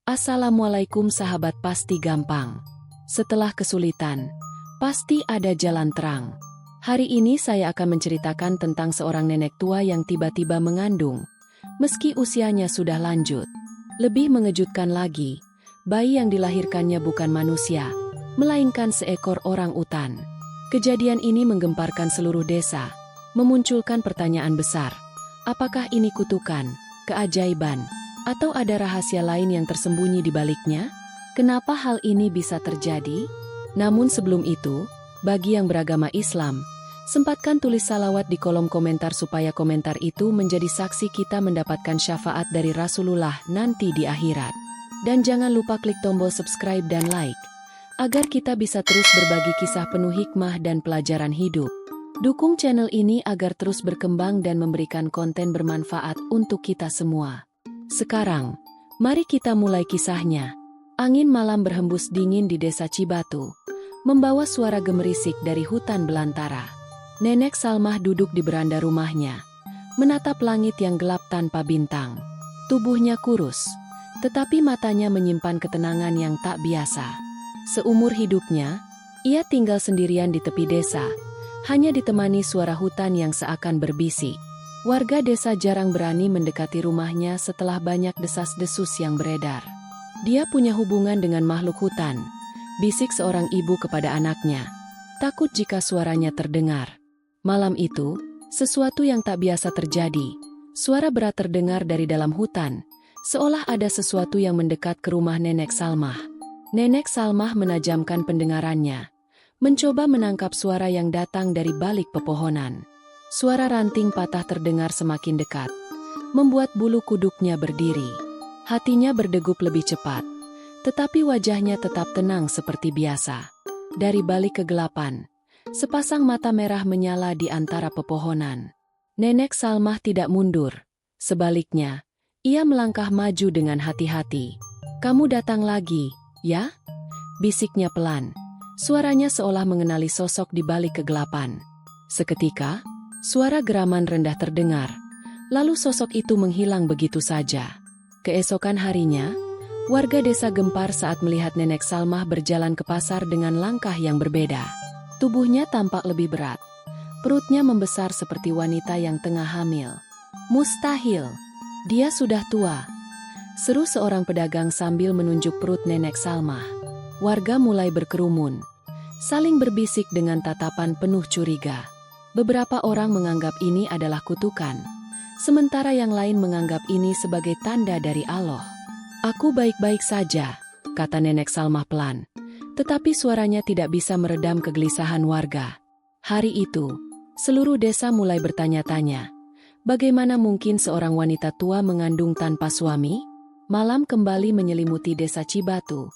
Assalamualaikum sahabat, pasti gampang. Setelah kesulitan, pasti ada jalan terang. Hari ini saya akan menceritakan tentang seorang nenek tua yang tiba-tiba mengandung, meski usianya sudah lanjut. Lebih mengejutkan lagi, bayi yang dilahirkannya bukan manusia, melainkan seekor orang utan. Kejadian ini menggemparkan seluruh desa, memunculkan pertanyaan besar. Apakah ini kutukan, keajaiban, atau ada rahasia lain yang tersembunyi di baliknya? Kenapa hal ini bisa terjadi? Namun sebelum itu, bagi yang beragama Islam, sempatkan tulis salawat di kolom komentar supaya komentar itu menjadi saksi kita mendapatkan syafaat dari Rasulullah nanti di akhirat. Dan jangan lupa klik tombol subscribe dan like, agar kita bisa terus berbagi kisah penuh hikmah dan pelajaran hidup. Dukung channel ini agar terus berkembang dan memberikan konten bermanfaat untuk kita semua. Sekarang, mari kita mulai kisahnya. Angin malam berhembus dingin di desa Cibatu, membawa suara gemerisik dari hutan belantara. Nenek Salmah duduk di beranda rumahnya, menatap langit yang gelap tanpa bintang. Tubuhnya kurus, tetapi matanya menyimpan ketenangan yang tak biasa. Seumur hidupnya, ia tinggal sendirian di tepi desa, hanya ditemani suara hutan yang seakan berbisik. Warga desa jarang berani mendekati rumahnya setelah banyak desas-desus yang beredar. Dia punya hubungan dengan makhluk hutan, bisik seorang ibu kepada anaknya, takut jika suaranya terdengar. Malam itu, sesuatu yang tak biasa terjadi. Suara berat terdengar dari dalam hutan, seolah ada sesuatu yang mendekat ke rumah Nenek Salmah. Nenek Salmah menajamkan pendengarannya, mencoba menangkap suara yang datang dari balik pepohonan. Suara ranting patah terdengar semakin dekat, membuat bulu kuduknya berdiri. Hatinya berdegup lebih cepat, tetapi wajahnya tetap tenang seperti biasa. Dari balik kegelapan, sepasang mata merah menyala di antara pepohonan. Nenek Salmah tidak mundur. Sebaliknya, ia melangkah maju dengan hati-hati. "Kamu datang lagi, ya?" bisiknya pelan. Suaranya seolah mengenali sosok di balik kegelapan. Seketika, suara geraman rendah terdengar, lalu sosok itu menghilang begitu saja. Keesokan harinya, warga desa gempar saat melihat Nenek Salmah berjalan ke pasar dengan langkah yang berbeda. Tubuhnya tampak lebih berat, perutnya membesar seperti wanita yang tengah hamil. "Mustahil, dia sudah tua," seru seorang pedagang sambil menunjuk perut Nenek Salmah. Warga mulai berkerumun, saling berbisik dengan tatapan penuh curiga. Beberapa orang menganggap ini adalah kutukan, sementara yang lain menganggap ini sebagai tanda dari Allah. "Aku baik-baik saja," kata Nenek Salmah pelan, tetapi suaranya tidak bisa meredam kegelisahan warga. Hari itu, seluruh desa mulai bertanya-tanya, bagaimana mungkin seorang wanita tua mengandung tanpa suami? Malam kembali menyelimuti desa Cibatu,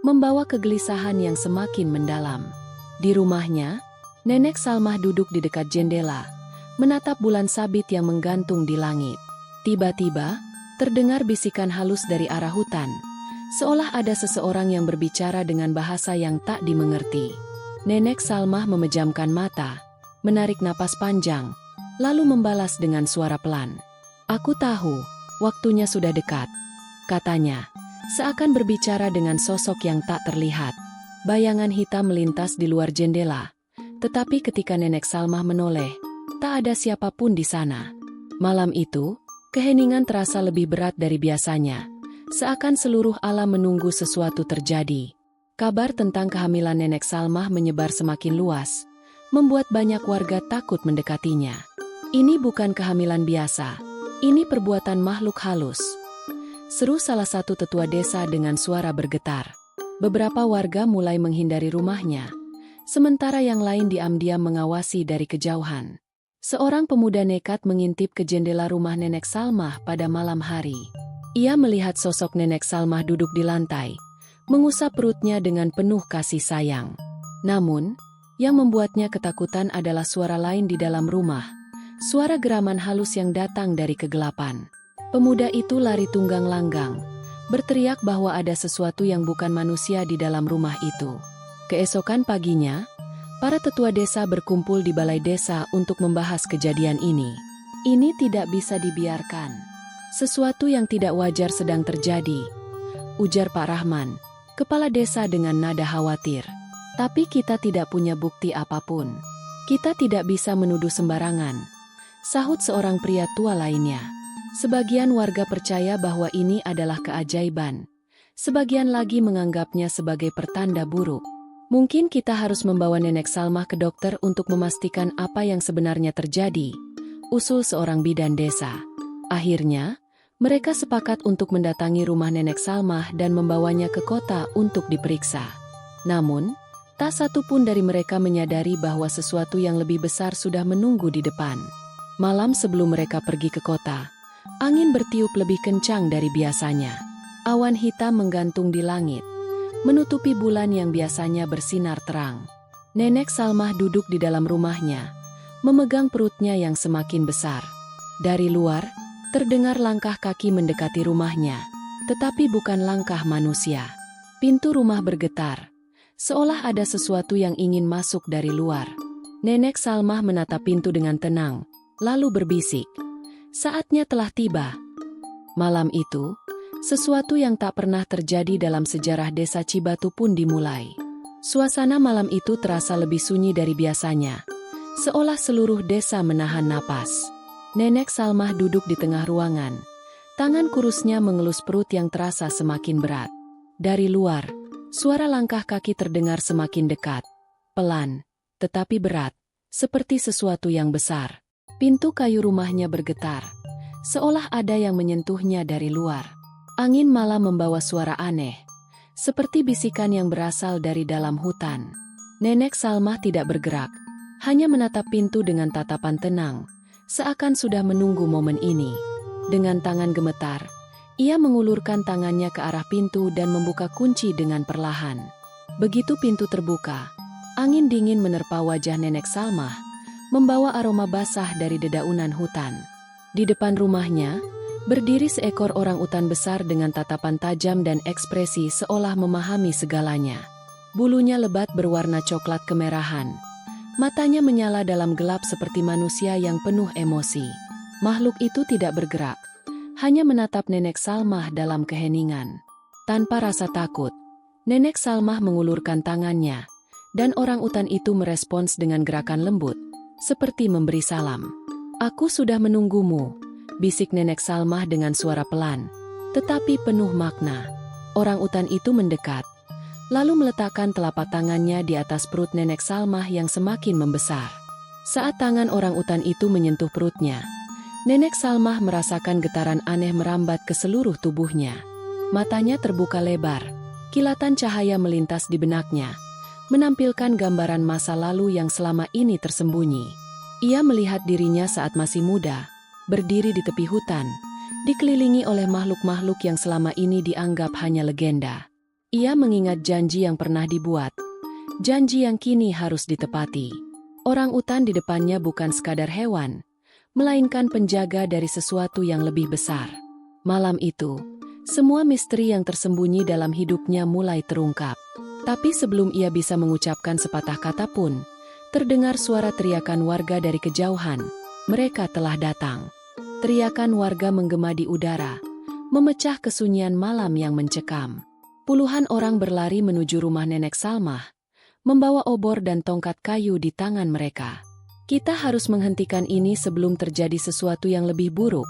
membawa kegelisahan yang semakin mendalam. Di rumahnya, Nenek Salmah duduk di dekat jendela, menatap bulan sabit yang menggantung di langit. Tiba-tiba, terdengar bisikan halus dari arah hutan, seolah ada seseorang yang berbicara dengan bahasa yang tak dimengerti. Nenek Salmah memejamkan mata, menarik napas panjang, lalu membalas dengan suara pelan. "Aku tahu, waktunya sudah dekat," katanya, seakan berbicara dengan sosok yang tak terlihat. Bayangan hitam melintas di luar jendela. Tetapi ketika Nenek Salmah menoleh, tak ada siapapun di sana. Malam itu, keheningan terasa lebih berat dari biasanya, seakan seluruh alam menunggu sesuatu terjadi. Kabar tentang kehamilan Nenek Salmah menyebar semakin luas, membuat banyak warga takut mendekatinya. "Ini bukan kehamilan biasa, ini perbuatan makhluk halus," seru salah satu tetua desa dengan suara bergetar. Beberapa warga mulai menghindari rumahnya, sementara yang lain diam-diam mengawasi dari kejauhan. Seorang pemuda nekat mengintip ke jendela rumah Nenek Salmah pada malam hari. Ia melihat sosok Nenek Salmah duduk di lantai, mengusap perutnya dengan penuh kasih sayang. Namun, yang membuatnya ketakutan adalah suara lain di dalam rumah, suara geraman halus yang datang dari kegelapan. Pemuda itu lari tunggang langgang, berteriak bahwa ada sesuatu yang bukan manusia di dalam rumah itu. Keesokan paginya, para tetua desa berkumpul di balai desa untuk membahas kejadian ini. "Ini tidak bisa dibiarkan. Sesuatu yang tidak wajar sedang terjadi," ujar Pak Rahman, kepala desa dengan nada khawatir. Tapi kita tidak punya bukti apapun. Kita tidak bisa menuduh sembarangan, sahut seorang pria tua lainnya. Sebagian warga percaya bahwa ini adalah keajaiban. Sebagian lagi menganggapnya sebagai pertanda buruk. Mungkin kita harus membawa Nenek Salmah ke dokter untuk memastikan apa yang sebenarnya terjadi, usul seorang bidan desa. Akhirnya, mereka sepakat untuk mendatangi rumah Nenek Salmah dan membawanya ke kota untuk diperiksa. Namun, tak satu pun dari mereka menyadari bahwa sesuatu yang lebih besar sudah menunggu di depan. Malam sebelum mereka pergi ke kota, angin bertiup lebih kencang dari biasanya. Awan hitam menggantung di langit, menutupi bulan yang biasanya bersinar terang. Nenek Salmah duduk di dalam rumahnya, memegang perutnya yang semakin besar. Dari luar, terdengar langkah kaki mendekati rumahnya, tetapi bukan langkah manusia. Pintu rumah bergetar, seolah ada sesuatu yang ingin masuk dari luar. Nenek Salmah menatap pintu dengan tenang, lalu berbisik, "Saatnya telah tiba." Malam itu, sesuatu yang tak pernah terjadi dalam sejarah desa Cibatu pun dimulai. Suasana malam itu terasa lebih sunyi dari biasanya, seolah seluruh desa menahan napas. Nenek Salmah duduk di tengah ruangan. Tangan kurusnya mengelus perut yang terasa semakin berat. Dari luar, suara langkah kaki terdengar semakin dekat. Pelan, tetapi berat, seperti sesuatu yang besar. Pintu kayu rumahnya bergetar, seolah ada yang menyentuhnya dari luar. Angin malam membawa suara aneh, seperti bisikan yang berasal dari dalam hutan. Nenek Salmah tidak bergerak, hanya menatap pintu dengan tatapan tenang, seakan sudah menunggu momen ini. Dengan tangan gemetar, ia mengulurkan tangannya ke arah pintu dan membuka kunci dengan perlahan. Begitu pintu terbuka, angin dingin menerpa wajah Nenek Salmah, membawa aroma basah dari dedaunan hutan. Di depan rumahnya, berdiri seekor orangutan besar dengan tatapan tajam dan ekspresi seolah memahami segalanya. Bulunya lebat berwarna coklat kemerahan. Matanya menyala dalam gelap seperti manusia yang penuh emosi. Makhluk itu tidak bergerak, hanya menatap Nenek Salmah dalam keheningan. Tanpa rasa takut, Nenek Salmah mengulurkan tangannya, dan orangutan itu merespons dengan gerakan lembut, seperti memberi salam. "Aku sudah menunggumu," bisik Nenek Salmah dengan suara pelan, tetapi penuh makna. Orangutan itu mendekat, lalu meletakkan telapak tangannya di atas perut Nenek Salmah yang semakin membesar. Saat tangan orangutan itu menyentuh perutnya, Nenek Salmah merasakan getaran aneh merambat ke seluruh tubuhnya. Matanya terbuka lebar, kilatan cahaya melintas di benaknya, menampilkan gambaran masa lalu yang selama ini tersembunyi. Ia melihat dirinya saat masih muda, berdiri di tepi hutan, dikelilingi oleh makhluk-makhluk yang selama ini dianggap hanya legenda. Ia mengingat janji yang pernah dibuat, janji yang kini harus ditepati. Orangutan di depannya bukan sekadar hewan, melainkan penjaga dari sesuatu yang lebih besar. Malam itu, semua misteri yang tersembunyi dalam hidupnya mulai terungkap. Tapi sebelum ia bisa mengucapkan sepatah kata pun, terdengar suara teriakan warga dari kejauhan. Mereka telah datang. Teriakan warga menggema di udara, memecah kesunyian malam yang mencekam. Puluhan orang berlari menuju rumah Nenek Salmah, membawa obor dan tongkat kayu di tangan mereka. "Kita harus menghentikan ini sebelum terjadi sesuatu yang lebih buruk,"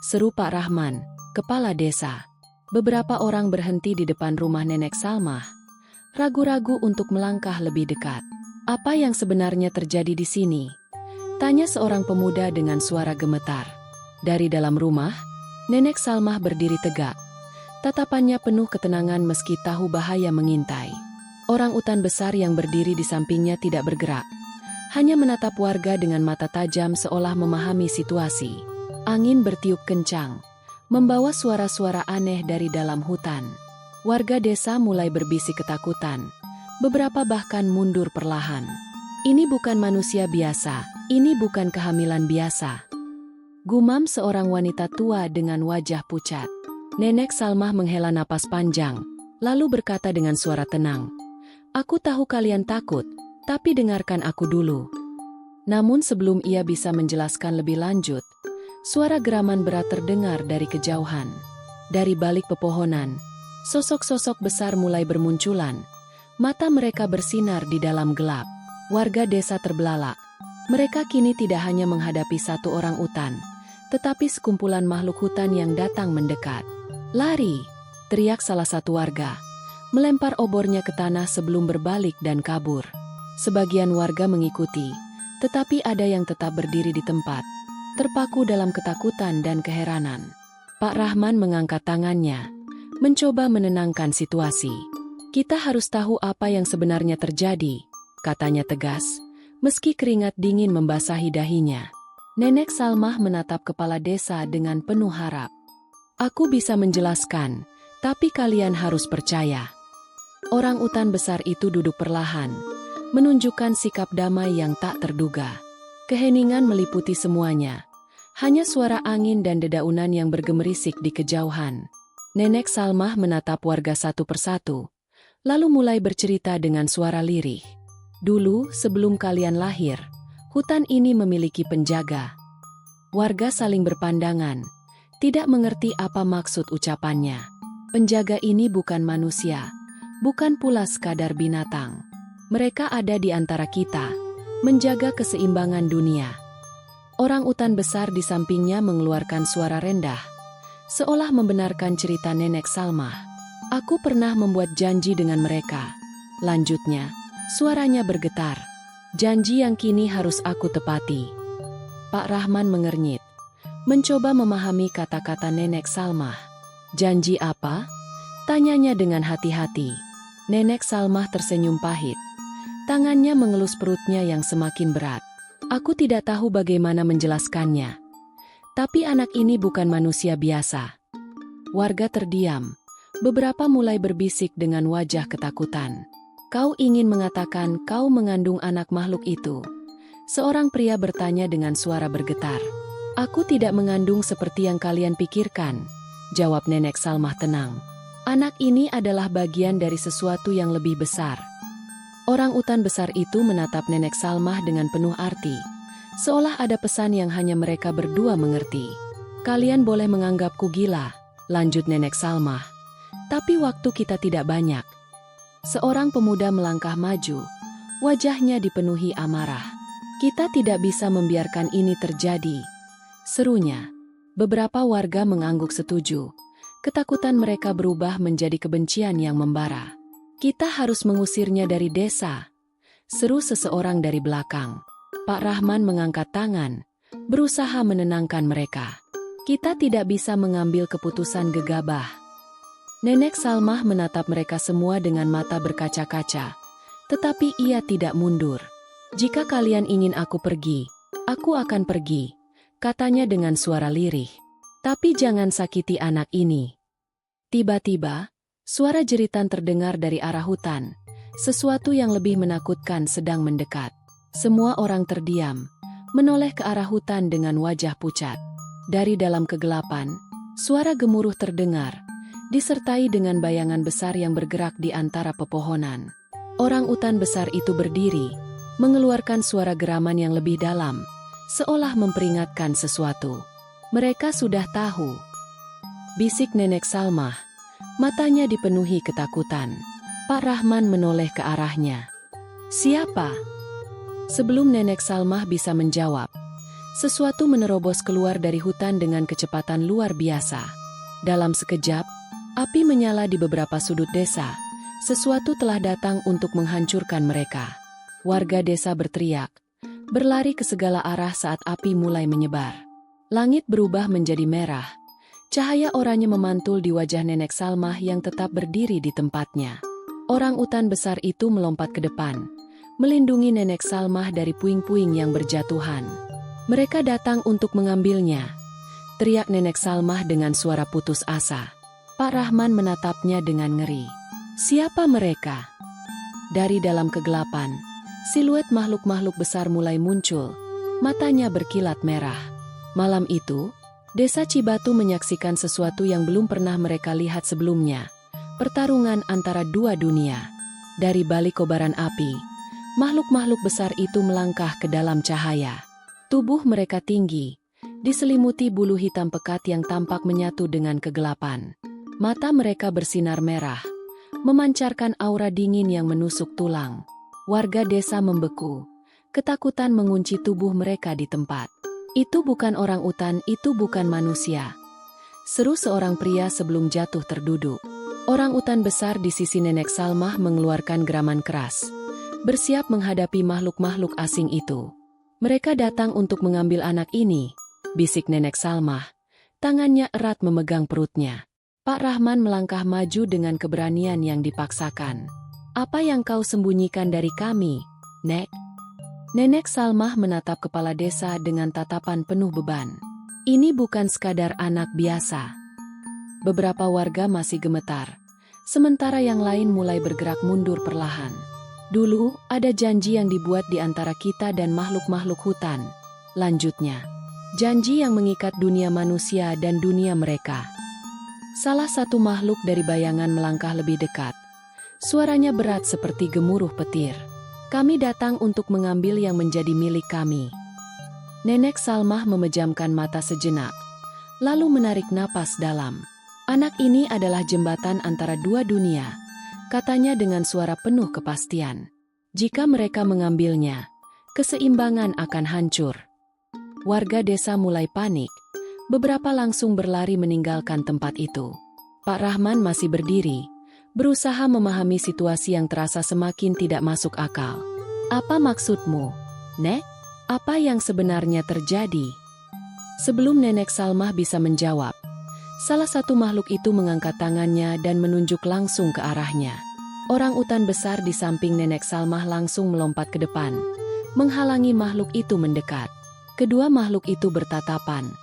seru Pak Rahman, kepala desa. Beberapa orang berhenti di depan rumah Nenek Salmah, ragu-ragu untuk melangkah lebih dekat. "Apa yang sebenarnya terjadi di sini?" tanya seorang pemuda dengan suara gemetar. Dari dalam rumah, Nenek Salmah berdiri tegak. Tatapannya penuh ketenangan meski tahu bahaya mengintai. Orangutan besar yang berdiri di sampingnya tidak bergerak, hanya menatap warga dengan mata tajam seolah memahami situasi. Angin bertiup kencang, membawa suara-suara aneh dari dalam hutan. Warga desa mulai berbisik ketakutan, beberapa bahkan mundur perlahan. "Ini bukan manusia biasa, ini bukan kehamilan biasa," gumam seorang wanita tua dengan wajah pucat. Nenek Salmah menghela napas panjang, lalu berkata dengan suara tenang, "Aku tahu kalian takut, tapi dengarkan aku dulu." Namun sebelum ia bisa menjelaskan lebih lanjut, suara geraman berat terdengar dari kejauhan. Dari balik pepohonan, Sosok-sosok besar mulai bermunculan. Mata mereka bersinar di dalam gelap. Warga desa terbelalak. Mereka kini tidak hanya menghadapi satu orang utan, tetapi sekumpulan makhluk hutan yang datang mendekat. "Lari!" teriak salah satu warga, melempar obornya ke tanah sebelum berbalik dan kabur. Sebagian warga mengikuti, tetapi ada yang tetap berdiri di tempat, terpaku dalam ketakutan dan keheranan. Pak Rahman mengangkat tangannya, mencoba menenangkan situasi. "Kita harus tahu apa yang sebenarnya terjadi," katanya tegas, meski keringat dingin membasahi dahinya. Nenek Salmah menatap kepala desa dengan penuh harap. "Aku bisa menjelaskan, tapi kalian harus percaya." Orang utan besar itu duduk perlahan, menunjukkan sikap damai yang tak terduga. Keheningan meliputi semuanya. Hanya suara angin dan dedaunan yang bergemerisik di kejauhan. Nenek Salmah menatap warga satu persatu, lalu mulai bercerita dengan suara lirih. "Dulu, sebelum kalian lahir, hutan ini memiliki penjaga." Warga saling berpandangan, tidak mengerti apa maksud ucapannya. Penjaga ini bukan manusia, bukan pula sekadar binatang. Mereka ada di antara kita, menjaga keseimbangan dunia. Orang utan besar di sampingnya mengeluarkan suara rendah, seolah membenarkan cerita Nenek Salmah. "Aku pernah membuat janji dengan mereka," lanjutnya, suaranya bergetar. "Janji yang kini harus aku tepati." Pak Rahman mengernyit, mencoba memahami kata-kata Nenek Salmah. "Janji apa?" tanyanya dengan hati-hati. Nenek Salmah tersenyum pahit. Tangannya mengelus perutnya yang semakin berat. "Aku tidak tahu bagaimana menjelaskannya. Tapi anak ini bukan manusia biasa." Warga terdiam. Beberapa mulai berbisik dengan wajah ketakutan. "Kau ingin mengatakan kau mengandung anak makhluk itu?" Seorang pria bertanya dengan suara bergetar. "Aku tidak mengandung seperti yang kalian pikirkan," jawab Nenek Salmah tenang. "Anak ini adalah bagian dari sesuatu yang lebih besar." Orang utan besar itu menatap Nenek Salmah dengan penuh arti, seolah ada pesan yang hanya mereka berdua mengerti. "Kalian boleh menganggapku gila," lanjut Nenek Salmah, "tapi waktu kita tidak banyak." Seorang pemuda melangkah maju, wajahnya dipenuhi amarah. "Kita tidak bisa membiarkan ini terjadi," serunya. Beberapa warga mengangguk setuju. Ketakutan mereka berubah menjadi kebencian yang membara. "Kita harus mengusirnya dari desa," seru seseorang dari belakang. Pak Rahman mengangkat tangan, berusaha menenangkan mereka. "Kita tidak bisa mengambil keputusan gegabah." Nenek Salmah menatap mereka semua dengan mata berkaca-kaca, tetapi ia tidak mundur. "Jika kalian ingin aku pergi, aku akan pergi," katanya dengan suara lirih. "Tapi jangan sakiti anak ini." Tiba-tiba, suara jeritan terdengar dari arah hutan. Sesuatu yang lebih menakutkan sedang mendekat. Semua orang terdiam, menoleh ke arah hutan dengan wajah pucat. Dari dalam kegelapan, suara gemuruh terdengar, disertai dengan bayangan besar yang bergerak di antara pepohonan. Orang utan besar itu berdiri, mengeluarkan suara geraman yang lebih dalam, seolah memperingatkan sesuatu. "Mereka sudah tahu," bisik Nenek Salmah. Matanya dipenuhi ketakutan. Pak Rahman menoleh ke arahnya. "Siapa?" Sebelum Nenek Salmah bisa menjawab, sesuatu menerobos keluar dari hutan dengan kecepatan luar biasa. Dalam sekejap, api menyala di beberapa sudut desa. Sesuatu telah datang untuk menghancurkan mereka. Warga desa berteriak, berlari ke segala arah saat api mulai menyebar. Langit berubah menjadi merah. Cahaya oranye memantul di wajah Nenek Salmah yang tetap berdiri di tempatnya. Orang utan besar itu melompat ke depan, melindungi Nenek Salmah dari puing-puing yang berjatuhan. "Mereka datang untuk mengambilnya," teriak Nenek Salmah dengan suara putus asa. Pak Rahman menatapnya dengan ngeri. "Siapa mereka?" Dari dalam kegelapan, siluet makhluk-makhluk besar mulai muncul. Matanya berkilat merah. Malam itu, Desa Cibatu menyaksikan sesuatu yang belum pernah mereka lihat sebelumnya. Pertarungan antara dua dunia. Dari balik kobaran api, makhluk-makhluk besar itu melangkah ke dalam cahaya. Tubuh mereka tinggi, diselimuti bulu hitam pekat yang tampak menyatu dengan kegelapan. Mata mereka bersinar merah, memancarkan aura dingin yang menusuk tulang. Warga desa membeku, ketakutan mengunci tubuh mereka di tempat. Itu bukan orang utan, itu bukan manusia, seru seorang pria sebelum jatuh terduduk. Orang utan besar di sisi Nenek Salmah mengeluarkan geraman keras, bersiap menghadapi makhluk-makhluk asing itu. Mereka datang untuk mengambil anak ini, bisik Nenek Salmah. Tangannya erat memegang perutnya. Pak Rahman melangkah maju dengan keberanian yang dipaksakan. Apa yang kau sembunyikan dari kami, Nek? Nenek Salmah menatap kepala desa dengan tatapan penuh beban. Ini bukan sekadar anak biasa. Beberapa warga masih gemetar, sementara yang lain mulai bergerak mundur perlahan. Dulu, ada janji yang dibuat di antara kita dan makhluk-makhluk hutan. Lanjutnya, janji yang mengikat dunia manusia dan dunia mereka. Salah satu makhluk dari bayangan melangkah lebih dekat. Suaranya berat seperti gemuruh petir. Kami datang untuk mengambil yang menjadi milik kami. Nenek Salmah memejamkan mata sejenak, lalu menarik napas dalam. Anak ini adalah jembatan antara dua dunia, katanya dengan suara penuh kepastian. Jika mereka mengambilnya, keseimbangan akan hancur. Warga desa mulai panik. Beberapa langsung berlari meninggalkan tempat itu. Pak Rahman masih berdiri, berusaha memahami situasi yang terasa semakin tidak masuk akal. Apa maksudmu, Nek? Apa yang sebenarnya terjadi? Sebelum Nenek Salmah bisa menjawab, salah satu makhluk itu mengangkat tangannya dan menunjuk langsung ke arahnya. Orang utan besar di samping Nenek Salmah langsung melompat ke depan, menghalangi makhluk itu mendekat. Kedua makhluk itu bertatapan.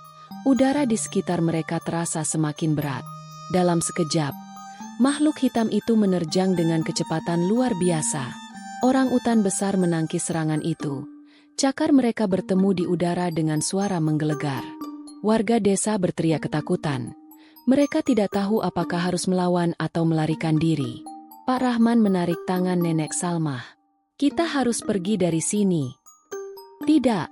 Udara di sekitar mereka terasa semakin berat. Dalam sekejap, makhluk hitam itu menerjang dengan kecepatan luar biasa. Orang utan besar menangkis serangan itu. Cakar mereka bertemu di udara dengan suara menggelegar. Warga desa berteriak ketakutan. Mereka tidak tahu apakah harus melawan atau melarikan diri. Pak Rahman menarik tangan Nenek Salmah. Kita harus pergi dari sini. Tidak.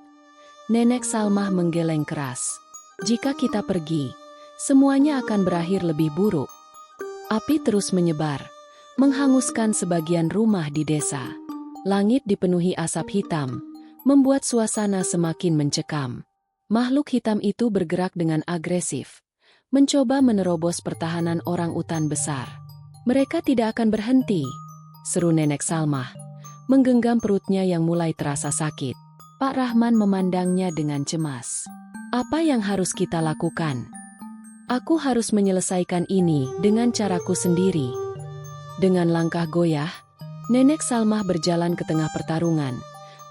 Nenek Salmah menggeleng keras. Jika kita pergi, semuanya akan berakhir lebih buruk. Api terus menyebar, menghanguskan sebagian rumah di desa. Langit dipenuhi asap hitam, membuat suasana semakin mencekam. Makhluk hitam itu bergerak dengan agresif, mencoba menerobos pertahanan orang utan besar. Mereka tidak akan berhenti, seru Nenek Salmah, menggenggam perutnya yang mulai terasa sakit. Pak Rahman memandangnya dengan cemas. Apa yang harus kita lakukan? Aku harus menyelesaikan ini dengan caraku sendiri. Dengan langkah goyah, Nenek Salmah berjalan ke tengah pertarungan,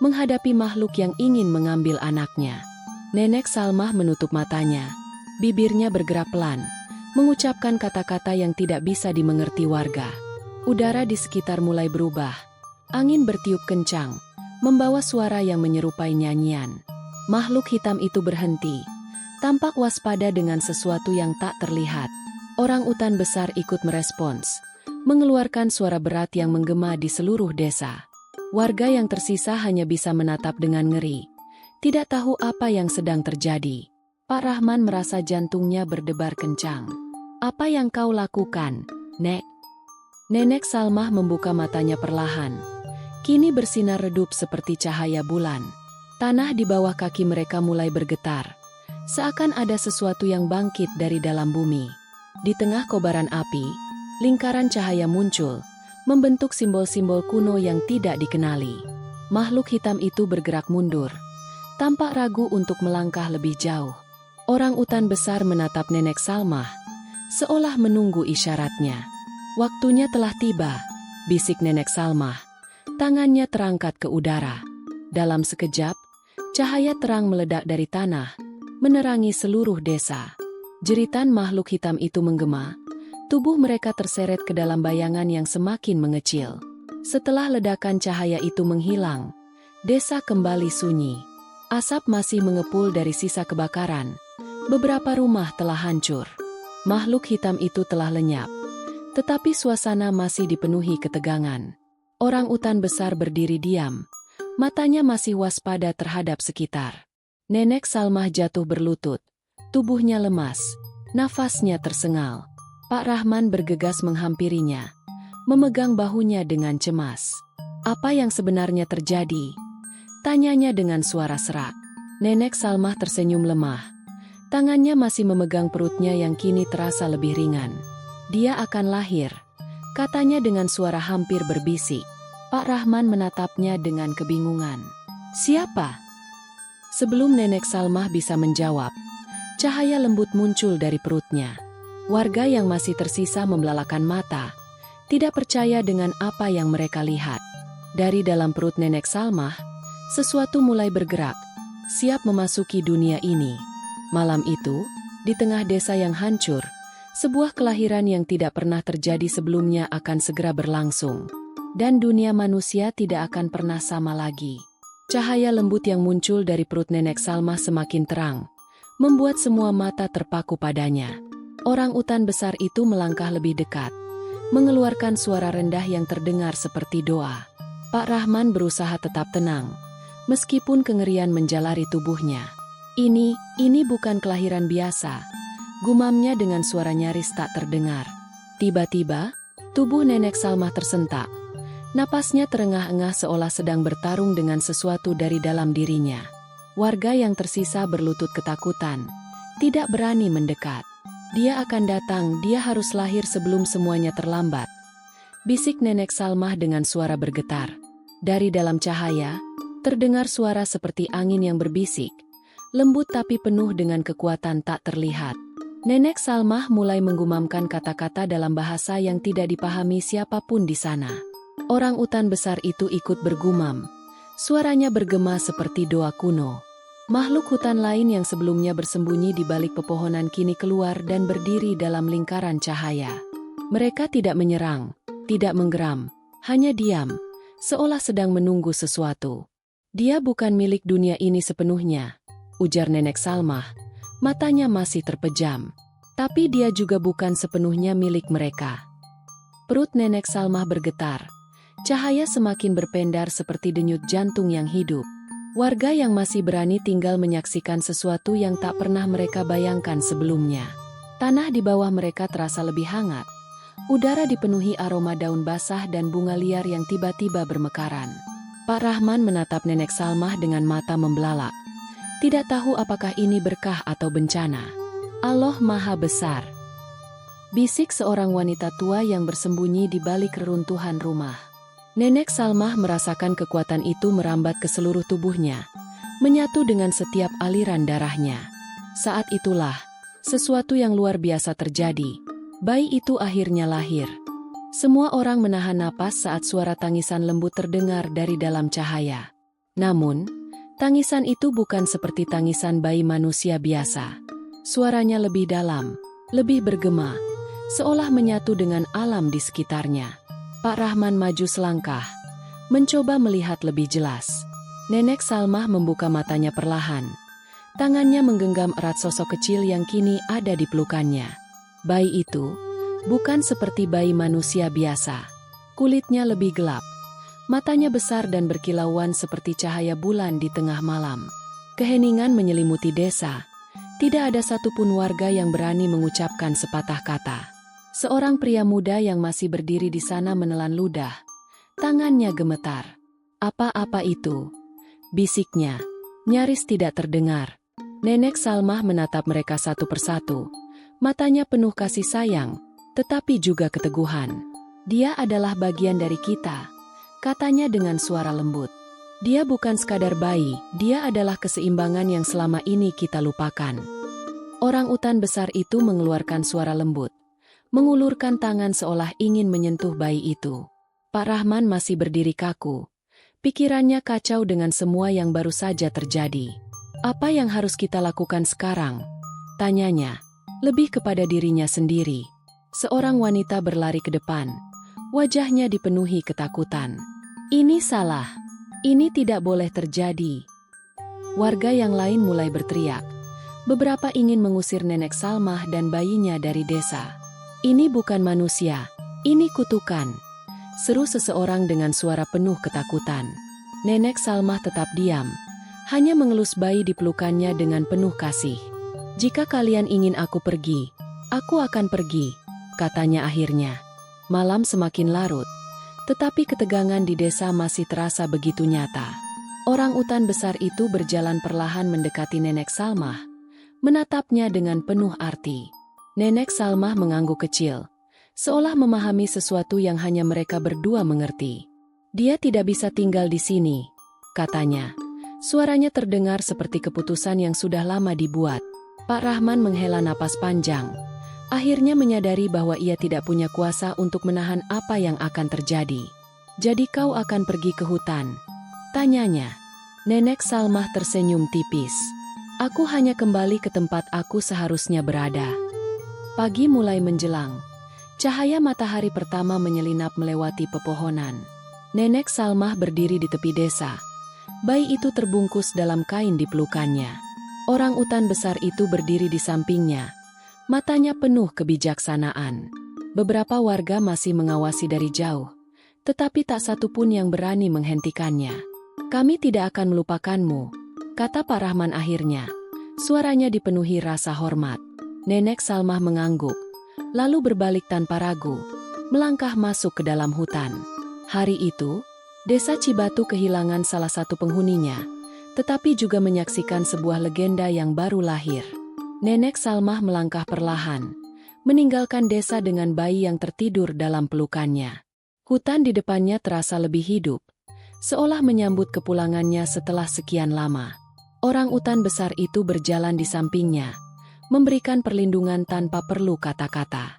menghadapi makhluk yang ingin mengambil anaknya. Nenek Salmah menutup matanya, bibirnya bergerak pelan, mengucapkan kata-kata yang tidak bisa dimengerti warga. Udara di sekitar mulai berubah, angin bertiup kencang, membawa suara yang menyerupai nyanyian. Makhluk hitam itu berhenti, tampak waspada dengan sesuatu yang tak terlihat. Orang utan besar ikut merespons, mengeluarkan suara berat yang menggema di seluruh desa. Warga yang tersisa hanya bisa menatap dengan ngeri, tidak tahu apa yang sedang terjadi. Pak Rahman merasa jantungnya berdebar kencang. Apa yang kau lakukan, Nek? Nenek Salmah membuka matanya perlahan. Kini bersinar redup seperti cahaya bulan. Tanah di bawah kaki mereka mulai bergetar, seakan ada sesuatu yang bangkit dari dalam bumi. Di tengah kobaran api, lingkaran cahaya muncul, membentuk simbol-simbol kuno yang tidak dikenali. Makhluk hitam itu bergerak mundur, tampak ragu untuk melangkah lebih jauh. Orang utan besar menatap Nenek Salmah, seolah menunggu isyaratnya. Waktunya telah tiba, bisik Nenek Salmah. Tangannya terangkat ke udara. Dalam sekejap, cahaya terang meledak dari tanah, menerangi seluruh desa. Jeritan makhluk hitam itu menggema, tubuh mereka terseret ke dalam bayangan yang semakin mengecil. Setelah ledakan cahaya itu menghilang, desa kembali sunyi. Asap masih mengepul dari sisa kebakaran. Beberapa rumah telah hancur. Makhluk hitam itu telah lenyap, tetapi suasana masih dipenuhi ketegangan. Orang utan besar berdiri diam, matanya masih waspada terhadap sekitar. Nenek Salmah jatuh berlutut, tubuhnya lemas, nafasnya tersengal. Pak Rahman bergegas menghampirinya, memegang bahunya dengan cemas. "Apa yang sebenarnya terjadi?" tanyanya dengan suara serak. Nenek Salmah tersenyum lemah. Tangannya masih memegang perutnya yang kini terasa lebih ringan. "Dia akan lahir," katanya dengan suara hampir berbisik. Pak Rahman menatapnya dengan kebingungan. "Siapa?" Sebelum Nenek Salmah bisa menjawab, cahaya lembut muncul dari perutnya. Warga yang masih tersisa membelalakan mata, tidak percaya dengan apa yang mereka lihat. Dari dalam perut Nenek Salmah, sesuatu mulai bergerak, siap memasuki dunia ini. Malam itu, di tengah desa yang hancur, sebuah kelahiran yang tidak pernah terjadi sebelumnya akan segera berlangsung. Dan dunia manusia tidak akan pernah sama lagi. Cahaya lembut yang muncul dari perut Nenek Salmah semakin terang, membuat semua mata terpaku padanya. Orang utan besar itu melangkah lebih dekat, mengeluarkan suara rendah yang terdengar seperti doa. Pak Rahman berusaha tetap tenang, meskipun kengerian menjalari tubuhnya. Ini bukan kelahiran biasa," gumamnya dengan suara nyaris tak terdengar. Tiba-tiba, tubuh Nenek Salmah tersentak. Napasnya terengah-engah seolah sedang bertarung dengan sesuatu dari dalam dirinya. Warga yang tersisa berlutut ketakutan, tidak berani mendekat. "Dia akan datang, dia harus lahir sebelum semuanya terlambat," bisik Nenek Salmah dengan suara bergetar. Dari dalam cahaya, terdengar suara seperti angin yang berbisik, lembut tapi penuh dengan kekuatan tak terlihat. Nenek Salmah mulai menggumamkan kata-kata dalam bahasa yang tidak dipahami siapapun di sana. Orang utan besar itu ikut bergumam. Suaranya bergema seperti doa kuno. Makhluk hutan lain yang sebelumnya bersembunyi di balik pepohonan kini keluar dan berdiri dalam lingkaran cahaya. Mereka tidak menyerang, tidak menggeram, hanya diam, seolah sedang menunggu sesuatu. "Dia bukan milik dunia ini sepenuhnya," ujar Nenek Salmah. Matanya masih terpejam. "Tapi dia juga bukan sepenuhnya milik mereka." Perut Nenek Salmah bergetar. Cahaya semakin berpendar seperti denyut jantung yang hidup. Warga yang masih berani tinggal menyaksikan sesuatu yang tak pernah mereka bayangkan sebelumnya. Tanah di bawah mereka terasa lebih hangat. Udara dipenuhi aroma daun basah dan bunga liar yang tiba-tiba bermekaran. Pak Rahman menatap Nenek Salmah dengan mata membelalak. Tidak tahu apakah ini berkah atau bencana. "Allah Maha Besar," bisik seorang wanita tua yang bersembunyi di balik reruntuhan rumah. Nenek Salmah merasakan kekuatan itu merambat ke seluruh tubuhnya, menyatu dengan setiap aliran darahnya. Saat itulah, sesuatu yang luar biasa terjadi. Bayi itu akhirnya lahir. Semua orang menahan napas saat suara tangisan lembut terdengar dari dalam cahaya. Namun, tangisan itu bukan seperti tangisan bayi manusia biasa. Suaranya lebih dalam, lebih bergema, seolah menyatu dengan alam di sekitarnya. Pak Rahman maju selangkah, mencoba melihat lebih jelas. Nenek Salmah membuka matanya perlahan. Tangannya menggenggam erat sosok kecil yang kini ada di pelukannya. Bayi itu bukan seperti bayi manusia biasa. Kulitnya lebih gelap, matanya besar dan berkilauan seperti cahaya bulan di tengah malam. Keheningan menyelimuti desa. Tidak ada satupun warga yang berani mengucapkan sepatah kata. Seorang pria muda yang masih berdiri di sana menelan ludah. Tangannya gemetar. "Apa-apa itu?" bisiknya. Nyaris tidak terdengar. Nenek Salmah menatap mereka satu persatu. Matanya penuh kasih sayang, tetapi juga keteguhan. "Dia adalah bagian dari kita," katanya dengan suara lembut. "Dia bukan sekadar bayi, dia adalah keseimbangan yang selama ini kita lupakan." Orang utan besar itu mengeluarkan suara lembut, mengulurkan tangan seolah ingin menyentuh bayi itu. Pak Rahman masih berdiri kaku. Pikirannya kacau dengan semua yang baru saja terjadi. "Apa yang harus kita lakukan sekarang?" tanyanya, lebih kepada dirinya sendiri. Seorang wanita berlari ke depan. Wajahnya dipenuhi ketakutan. "Ini salah. Ini tidak boleh terjadi." Warga yang lain mulai berteriak. Beberapa ingin mengusir Nenek Salmah dan bayinya dari desa. "Ini bukan manusia, ini kutukan," seru seseorang dengan suara penuh ketakutan. Nenek Salmah tetap diam, hanya mengelus bayi di pelukannya dengan penuh kasih. "Jika kalian ingin aku pergi, aku akan pergi," katanya akhirnya. Malam semakin larut, tetapi ketegangan di desa masih terasa begitu nyata. Orang utan besar itu berjalan perlahan mendekati Nenek Salmah, menatapnya dengan penuh arti. Nenek Salmah mengangguk kecil, seolah memahami sesuatu yang hanya mereka berdua mengerti. Dia tidak bisa tinggal di sini, katanya. Suaranya terdengar seperti keputusan yang sudah lama dibuat. Pak Rahman menghela napas panjang. Akhirnya menyadari bahwa ia tidak punya kuasa untuk menahan apa yang akan terjadi. Jadi kau akan pergi ke hutan? Tanyanya. Nenek Salmah tersenyum tipis. Aku hanya kembali ke tempat aku seharusnya berada. Pagi mulai menjelang. Cahaya matahari pertama menyelinap melewati pepohonan. Nenek Salmah berdiri di tepi desa. Bayi itu terbungkus dalam kain di pelukannya. Orang utan besar itu berdiri di sampingnya. Matanya penuh kebijaksanaan. Beberapa warga masih mengawasi dari jauh, tetapi tak satu pun yang berani menghentikannya. Kami tidak akan melupakanmu, kata Pak Rahman akhirnya. Suaranya dipenuhi rasa hormat. Nenek Salmah mengangguk, lalu berbalik tanpa ragu, melangkah masuk ke dalam hutan. Hari itu, Desa Cibatu kehilangan salah satu penghuninya, tetapi juga menyaksikan sebuah legenda yang baru lahir. Nenek Salmah melangkah perlahan, meninggalkan desa dengan bayi yang tertidur dalam pelukannya. Hutan di depannya terasa lebih hidup, seolah menyambut kepulangannya setelah sekian lama. Orang utan besar itu berjalan di sampingnya, memberikan perlindungan tanpa perlu kata-kata.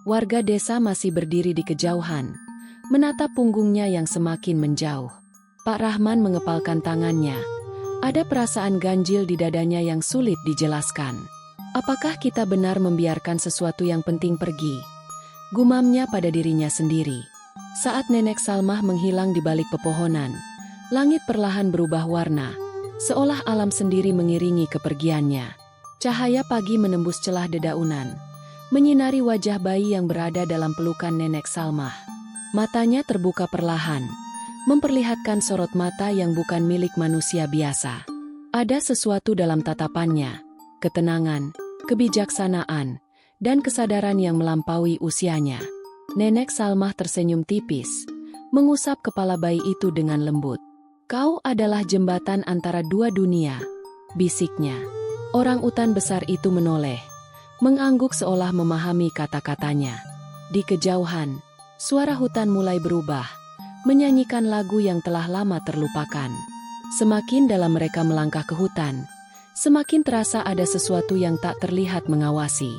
Warga desa masih berdiri di kejauhan, menatap punggungnya yang semakin menjauh. Pak Rahman mengepalkan tangannya. Ada perasaan ganjil di dadanya yang sulit dijelaskan. Apakah kita benar membiarkan sesuatu yang penting pergi? Gumamnya pada dirinya sendiri. Saat Nenek Salmah menghilang di balik pepohonan, langit perlahan berubah warna, seolah alam sendiri mengiringi kepergiannya. Cahaya pagi menembus celah dedaunan, menyinari wajah bayi yang berada dalam pelukan Nenek Salmah. Matanya terbuka perlahan, memperlihatkan sorot mata yang bukan milik manusia biasa. Ada sesuatu dalam tatapannya, ketenangan, kebijaksanaan, dan kesadaran yang melampaui usianya. Nenek Salmah tersenyum tipis, mengusap kepala bayi itu dengan lembut. Kau adalah jembatan antara dua dunia, bisiknya. Orang utan besar itu menoleh, mengangguk seolah memahami kata-katanya. Di kejauhan, suara hutan mulai berubah, menyanyikan lagu yang telah lama terlupakan. Semakin dalam mereka melangkah ke hutan, semakin terasa ada sesuatu yang tak terlihat mengawasi.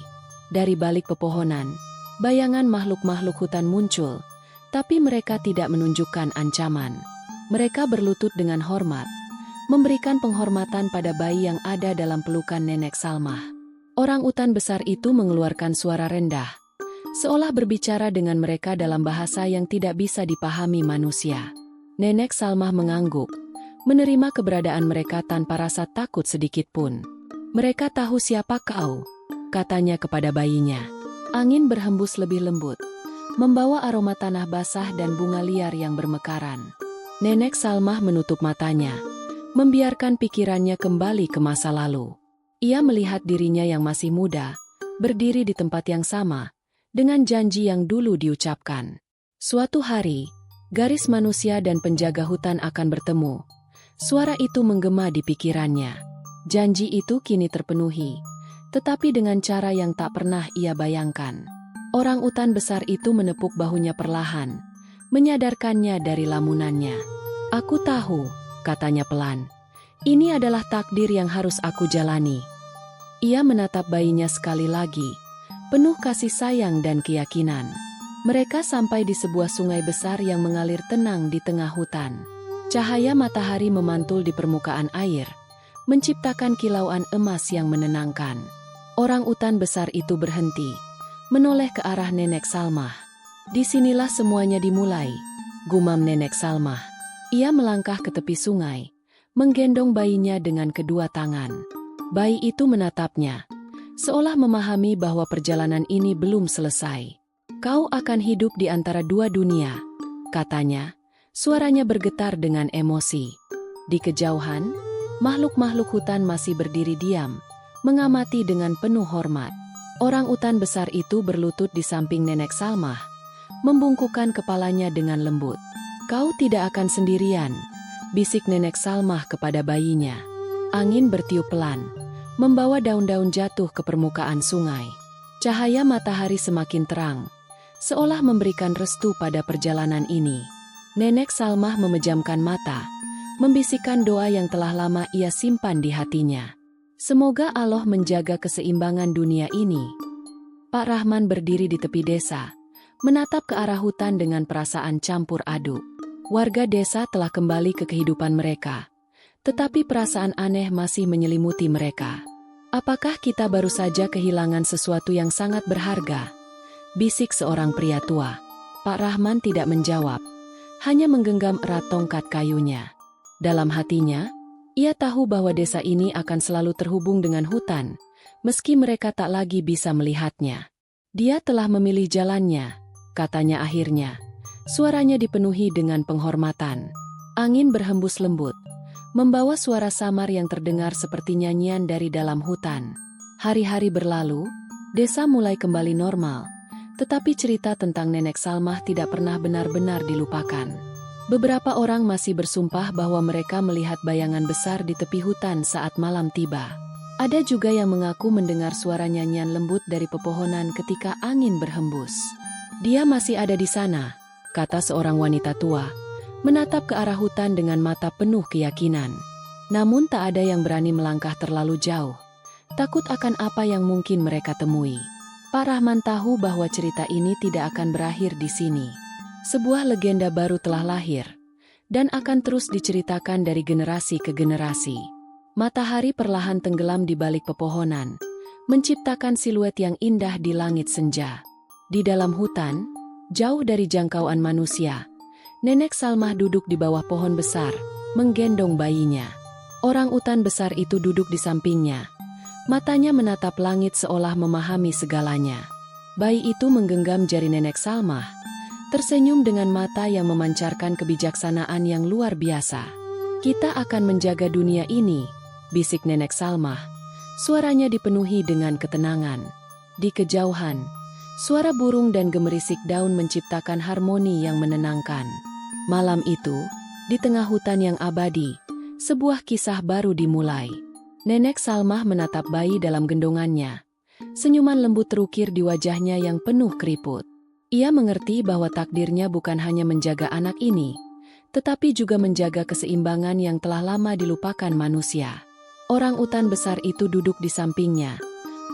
Dari balik pepohonan, bayangan makhluk-makhluk hutan muncul, tapi mereka tidak menunjukkan ancaman. Mereka berlutut dengan hormat, memberikan penghormatan pada bayi yang ada dalam pelukan Nenek Salmah. Orang utan besar itu mengeluarkan suara rendah, seolah berbicara dengan mereka dalam bahasa yang tidak bisa dipahami manusia. Nenek Salmah mengangguk, menerima keberadaan mereka tanpa rasa takut sedikit pun. Mereka tahu siapa kau, katanya kepada bayinya. Angin berhembus lebih lembut, membawa aroma tanah basah dan bunga liar yang bermekaran. Nenek Salmah menutup matanya, membiarkan pikirannya kembali ke masa lalu. Ia melihat dirinya yang masih muda, berdiri di tempat yang sama, dengan janji yang dulu diucapkan. Suatu hari, garis manusia dan penjaga hutan akan bertemu. Suara itu menggema di pikirannya. Janji itu kini terpenuhi, tetapi dengan cara yang tak pernah ia bayangkan. Orang utan besar itu menepuk bahunya perlahan, menyadarkannya dari lamunannya. Aku tahu, katanya pelan. Ini adalah takdir yang harus aku jalani. Ia menatap bayinya sekali lagi, penuh kasih sayang dan keyakinan. Mereka sampai di sebuah sungai besar yang mengalir tenang di tengah hutan. Cahaya matahari memantul di permukaan air, menciptakan kilauan emas yang menenangkan. Orang utan besar itu berhenti, menoleh ke arah Nenek Salmah. Disinilah semuanya dimulai, gumam Nenek Salmah. Ia melangkah ke tepi sungai, menggendong bayinya dengan kedua tangan. Bayi itu menatapnya, seolah memahami bahwa perjalanan ini belum selesai. Kau akan hidup di antara dua dunia, katanya, suaranya bergetar dengan emosi. Di kejauhan, makhluk-makhluk hutan masih berdiri diam, mengamati dengan penuh hormat. Orang utan besar itu berlutut di samping Nenek Salmah, membungkukkan kepalanya dengan lembut. "Kau tidak akan sendirian," bisik Nenek Salmah kepada bayinya. Angin bertiup pelan, membawa daun-daun jatuh ke permukaan sungai. Cahaya matahari semakin terang, seolah memberikan restu pada perjalanan ini. Nenek Salmah memejamkan mata, membisikkan doa yang telah lama ia simpan di hatinya. Semoga Allah menjaga keseimbangan dunia ini. Pak Rahman berdiri di tepi desa, menatap ke arah hutan dengan perasaan campur aduk. Warga desa telah kembali ke kehidupan mereka, tetapi perasaan aneh masih menyelimuti mereka. "Apakah kita baru saja kehilangan sesuatu yang sangat berharga?" bisik seorang pria tua. Pak Rahman tidak menjawab, hanya menggenggam erat tongkat kayunya. Dalam hatinya, ia tahu bahwa desa ini akan selalu terhubung dengan hutan, meski mereka tak lagi bisa melihatnya. "Dia telah memilih jalannya," katanya akhirnya. Suaranya dipenuhi dengan penghormatan. Angin berhembus lembut, membawa suara samar yang terdengar seperti nyanyian dari dalam hutan. Hari-hari berlalu, desa mulai kembali normal, tetapi cerita tentang Nenek Salmah tidak pernah benar-benar dilupakan. Beberapa orang masih bersumpah bahwa mereka melihat bayangan besar di tepi hutan saat malam tiba. Ada juga yang mengaku mendengar suara nyanyian lembut dari pepohonan ketika angin berhembus. "Dia masih ada di sana," kata seorang wanita tua, menatap ke arah hutan dengan mata penuh keyakinan. Namun tak ada yang berani melangkah terlalu jauh, takut akan apa yang mungkin mereka temui. Pak Rahman tahu bahwa cerita ini tidak akan berakhir di sini. Sebuah legenda baru telah lahir, dan akan terus diceritakan dari generasi ke generasi. Matahari perlahan tenggelam di balik pepohonan, menciptakan siluet yang indah di langit senja. Di dalam hutan, jauh dari jangkauan manusia, Nenek Salmah duduk di bawah pohon besar, menggendong bayinya. Orang utan besar itu duduk di sampingnya, matanya menatap langit seolah memahami segalanya. Bayi itu menggenggam jari Nenek Salmah, tersenyum dengan mata yang memancarkan kebijaksanaan yang luar biasa. "Kita akan menjaga dunia ini," bisik Nenek Salmah. Suaranya dipenuhi dengan ketenangan. Di kejauhan, suara burung dan gemerisik daun menciptakan harmoni yang menenangkan. Malam itu, di tengah hutan yang abadi, sebuah kisah baru dimulai. Nenek Salmah menatap bayi dalam gendongannya. Senyuman lembut terukir di wajahnya yang penuh keriput. Ia mengerti bahwa takdirnya bukan hanya menjaga anak ini, tetapi juga menjaga keseimbangan yang telah lama dilupakan manusia. Orang utan besar itu duduk di sampingnya,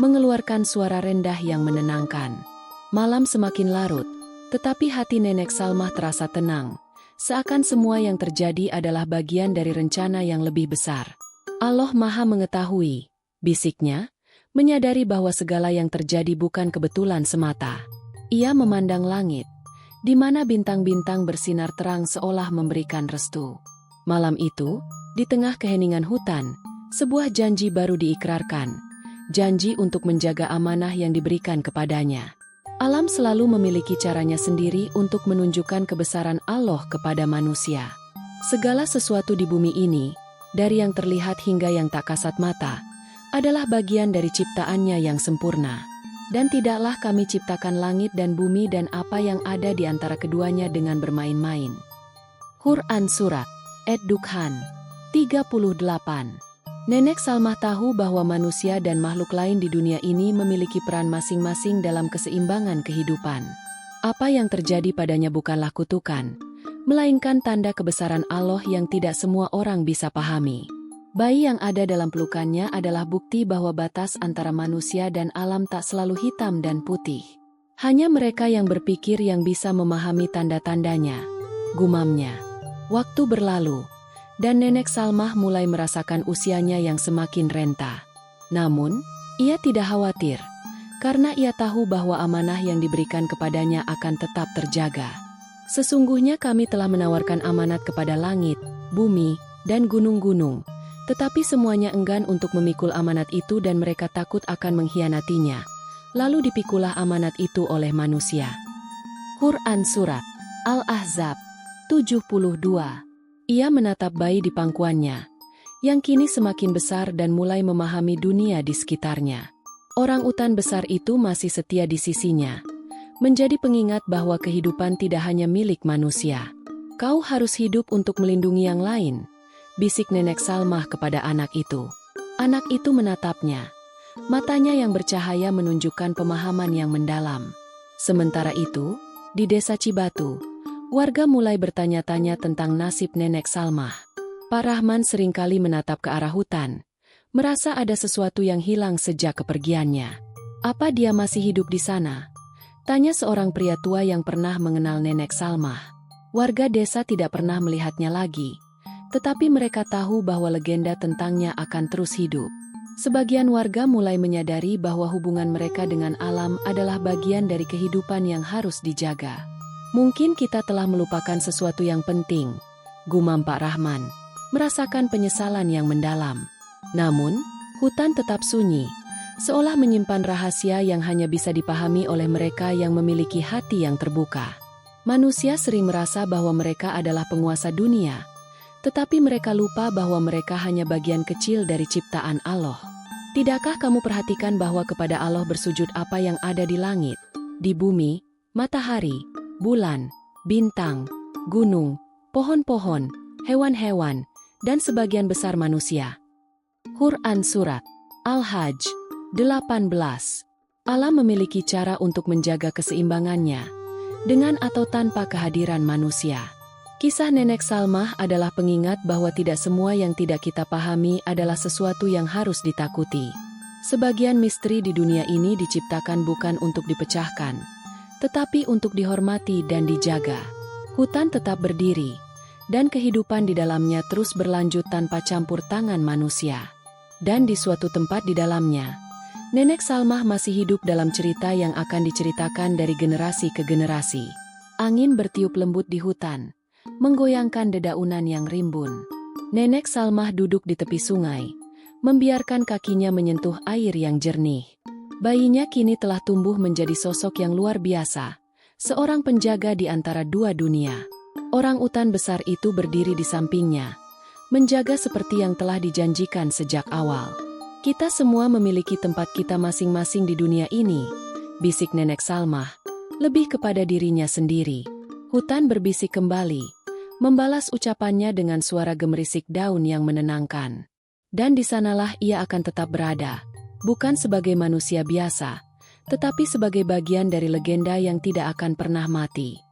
mengeluarkan suara rendah yang menenangkan. Malam semakin larut, tetapi hati Nenek Salmah terasa tenang, seakan semua yang terjadi adalah bagian dari rencana yang lebih besar. "Allah Maha Mengetahui," bisiknya, menyadari bahwa segala yang terjadi bukan kebetulan semata. Ia memandang langit, di mana bintang-bintang bersinar terang seolah memberikan restu. Malam itu, di tengah keheningan hutan, sebuah janji baru diikrarkan. Janji untuk menjaga amanah yang diberikan kepadanya. Alam selalu memiliki caranya sendiri untuk menunjukkan kebesaran Allah kepada manusia. Segala sesuatu di bumi ini, dari yang terlihat hingga yang tak kasat mata, adalah bagian dari ciptaannya yang sempurna. Dan tidaklah kami ciptakan langit dan bumi dan apa yang ada di antara keduanya dengan bermain-main. Quran Surat Ad-Dukhan 38. Nenek Salmah tahu bahwa manusia dan makhluk lain di dunia ini memiliki peran masing-masing dalam keseimbangan kehidupan. Apa yang terjadi padanya bukanlah kutukan, melainkan tanda kebesaran Allah yang tidak semua orang bisa pahami. Bayi yang ada dalam pelukannya adalah bukti bahwa batas antara manusia dan alam tak selalu hitam dan putih. Hanya mereka yang berpikir yang bisa memahami tanda-tandanya, gumamnya. Waktu berlalu, dan Nenek Salmah mulai merasakan usianya yang semakin renta. Namun, ia tidak khawatir, karena ia tahu bahwa amanah yang diberikan kepadanya akan tetap terjaga. "Sesungguhnya kami telah menawarkan amanat kepada langit, bumi, dan gunung-gunung. Tetapi semuanya enggan untuk memikul amanat itu dan mereka takut akan mengkhianatinya. Lalu dipikulah amanat itu oleh manusia." Quran Surat Al-Ahzab 72. Ia menatap bayi di pangkuannya, yang kini semakin besar dan mulai memahami dunia di sekitarnya. Orang-utan besar itu masih setia di sisinya, menjadi pengingat bahwa kehidupan tidak hanya milik manusia. Kau harus hidup untuk melindungi yang lain, bisik Nenek Salmah kepada anak itu. Anak itu menatapnya. Matanya yang bercahaya menunjukkan pemahaman yang mendalam. Sementara itu, di desa Cibatu, warga mulai bertanya-tanya tentang nasib Nenek Salmah. Pak Rahman seringkali menatap ke arah hutan, merasa ada sesuatu yang hilang sejak kepergiannya. Apa dia masih hidup di sana? Tanya seorang pria tua yang pernah mengenal Nenek Salmah. Warga desa tidak pernah melihatnya lagi, tetapi mereka tahu bahwa legenda tentangnya akan terus hidup. Sebagian warga mulai menyadari bahwa hubungan mereka dengan alam adalah bagian dari kehidupan yang harus dijaga. Mungkin kita telah melupakan sesuatu yang penting, gumam Pak Rahman, merasakan penyesalan yang mendalam. Namun, hutan tetap sunyi, seolah menyimpan rahasia yang hanya bisa dipahami oleh mereka yang memiliki hati yang terbuka. Manusia sering merasa bahwa mereka adalah penguasa dunia, tetapi mereka lupa bahwa mereka hanya bagian kecil dari ciptaan Allah. Tidakkah kamu perhatikan bahwa kepada Allah bersujud apa yang ada di langit, di bumi, matahari, bulan, bintang, gunung, pohon-pohon, hewan-hewan, dan sebagian besar manusia? Quran Surat Al-Hajj 18. Allah memiliki cara untuk menjaga keseimbangannya, dengan atau tanpa kehadiran manusia. Kisah Nenek Salmah adalah pengingat bahwa tidak semua yang tidak kita pahami adalah sesuatu yang harus ditakuti. Sebagian misteri di dunia ini diciptakan bukan untuk dipecahkan, tetapi untuk dihormati dan dijaga. Hutan tetap berdiri, dan kehidupan di dalamnya terus berlanjut tanpa campur tangan manusia. Dan di suatu tempat di dalamnya, Nenek Salmah masih hidup dalam cerita yang akan diceritakan dari generasi ke generasi. Angin bertiup lembut di hutan, menggoyangkan dedaunan yang rimbun. Nenek Salmah duduk di tepi sungai, membiarkan kakinya menyentuh air yang jernih. Bayinya kini telah tumbuh menjadi sosok yang luar biasa, seorang penjaga di antara dua dunia. Orang-utan besar itu berdiri di sampingnya, menjaga seperti yang telah dijanjikan sejak awal. Kita semua memiliki tempat kita masing-masing di dunia ini, bisik Nenek Salmah, lebih kepada dirinya sendiri. Hutan berbisik kembali, membalas ucapannya dengan suara gemerisik daun yang menenangkan. Dan di sanalah ia akan tetap berada, bukan sebagai manusia biasa, tetapi sebagai bagian dari legenda yang tidak akan pernah mati.